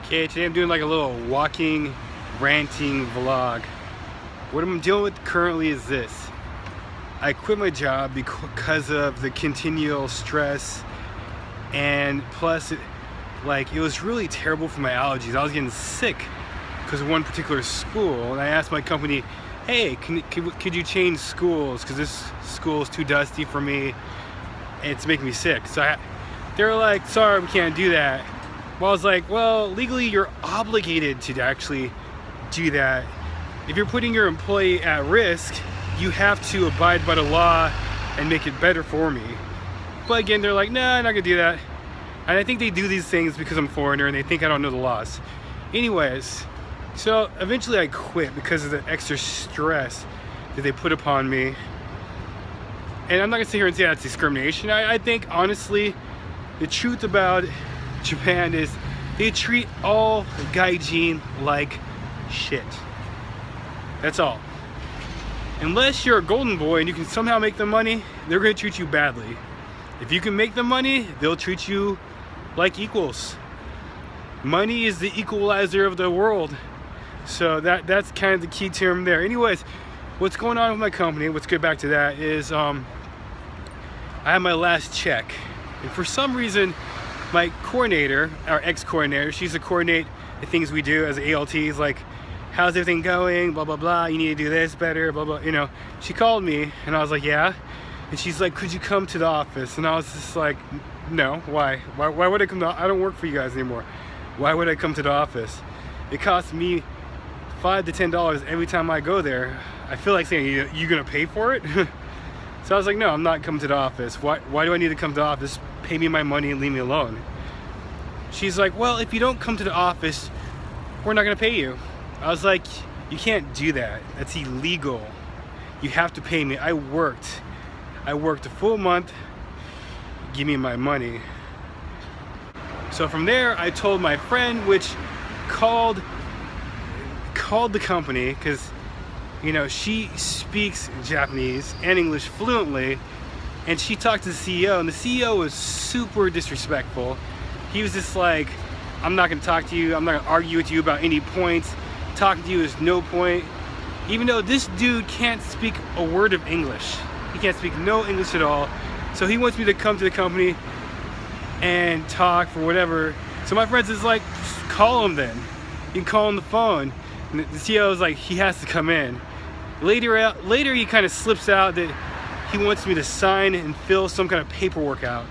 Okay, today I'm doing like a little walking, ranting vlog. What I'm dealing with currently is this. I quit my job because of the continual stress, and plus it was really terrible for my allergies. I was getting sick because of one particular school, and I asked my company, hey, could you change schools because this school is too dusty for me and it's making me sick. So they were like, sorry, we can't do that. Well, I was like, well, legally you're obligated to actually do that. If you're putting your employee at risk, you have to abide by the law and make it better for me. But again, they're like, nah, I'm not gonna do that. And I think they do these things because I'm a foreigner and they think I don't know the laws. Anyways, so eventually I quit because of the extra stress that they put upon me. And I'm not gonna sit here and say that's discrimination. I think honestly, the truth about Japan is they treat all gaijin like shit. That's all. Unless you're a golden boy and you can somehow make the money, they're gonna treat you badly. If you can make the money, they'll treat you like equals. Money is the equalizer of the world. So that's kind of the key term there. Anyways, what's going on with my company, let's get back to that, is I have my last check. And for some reason, my coordinator, our ex-coordinator, she's to coordinate the things we do as ALTs, like how's everything going, blah, blah, blah, you need to do this better, blah, blah, you know. She called me and I was like, yeah. And she's like, could you come to the office? And I was just like, no, why? Why would I come to, I don't work for you guys anymore. Why would I come to the office? It costs me $5 to $10 every time I go there. I feel like saying, you gonna pay for it? So I was like, no, I'm not coming to the office. Why do I need to come to the office? Pay me my money and leave me alone. She's like, well, if you don't come to the office, we're not gonna pay you. I was like, you can't do that. That's illegal. You have to pay me. I worked a full month. Give me my money. So from there, I told my friend, which called the company, because you know, she speaks Japanese and English fluently, and she talked to the CEO, and the CEO was super disrespectful. He was just like, I'm not gonna talk to you, I'm not gonna argue with you about any points, talking to you is no point. Even though this dude can't speak a word of English. He can't speak no English at all. So he wants me to come to the company and talk for whatever. So my friend's is like, call him then. You can call on the phone. And the CEO is like, he has to come in. Later he kind of slips out that he wants me to sign and fill some kind of paperwork out,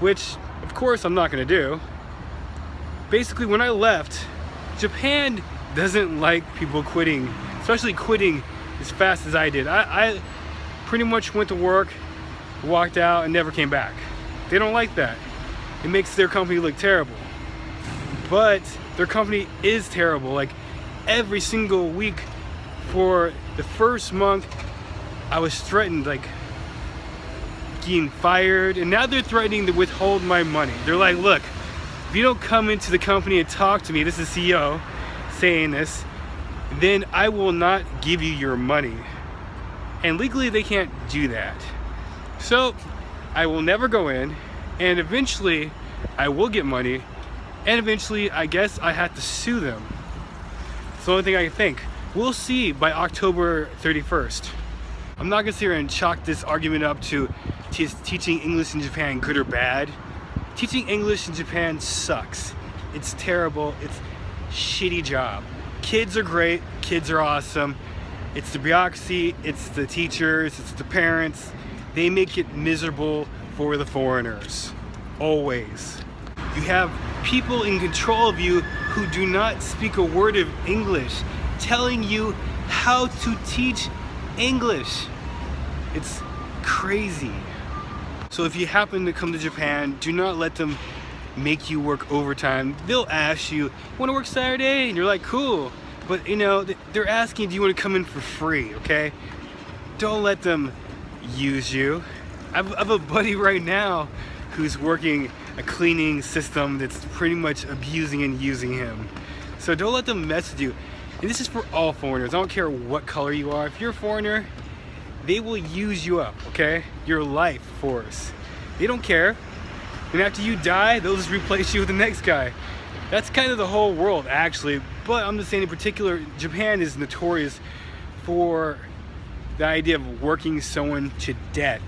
which of course I'm not going to do. Basically, when I left, Japan doesn't like people quitting, especially quitting as fast as I did. I pretty much went to work, walked out, and never came back. They don't like that. It makes their company look terrible. But their company is terrible. Like every single week for the first month, I was threatened, like getting fired, and now they're threatening to withhold my money. They're like, look, if you don't come into the company and talk to me, this is CEO saying this, then I will not give you your money. And legally they can't do that. So I will never go in, and eventually I will get money, and eventually I guess I have to sue them. It's the only thing I can think. We'll see by October 31st. I'm not gonna sit here and chalk this argument up to teaching English in Japan good or bad. Teaching English in Japan sucks. It's terrible. It's a shitty job. Kids are great. Kids are awesome. It's the bureaucracy, it's the teachers, it's the parents. They make it miserable for the foreigners. Always. You have people in control of you who do not speak a word of English, telling you how to teach English. It's crazy. So if you happen to come to Japan, do not let them make you work overtime. They'll ask you, want to work Saturday? And you're like, cool. But you know, they're asking, do you want to come in for free, okay? Don't let them use you. I have a buddy right now who's working a cleaning system that's pretty much abusing and using him. So don't let them mess with you. And this is for all foreigners. I don't care what color you are. If you're a foreigner, they will use you up, okay? Your life force. They don't care. And after you die, they'll just replace you with the next guy. That's kind of the whole world, actually. But I'm just saying, in particular, Japan is notorious for the idea of working someone to death.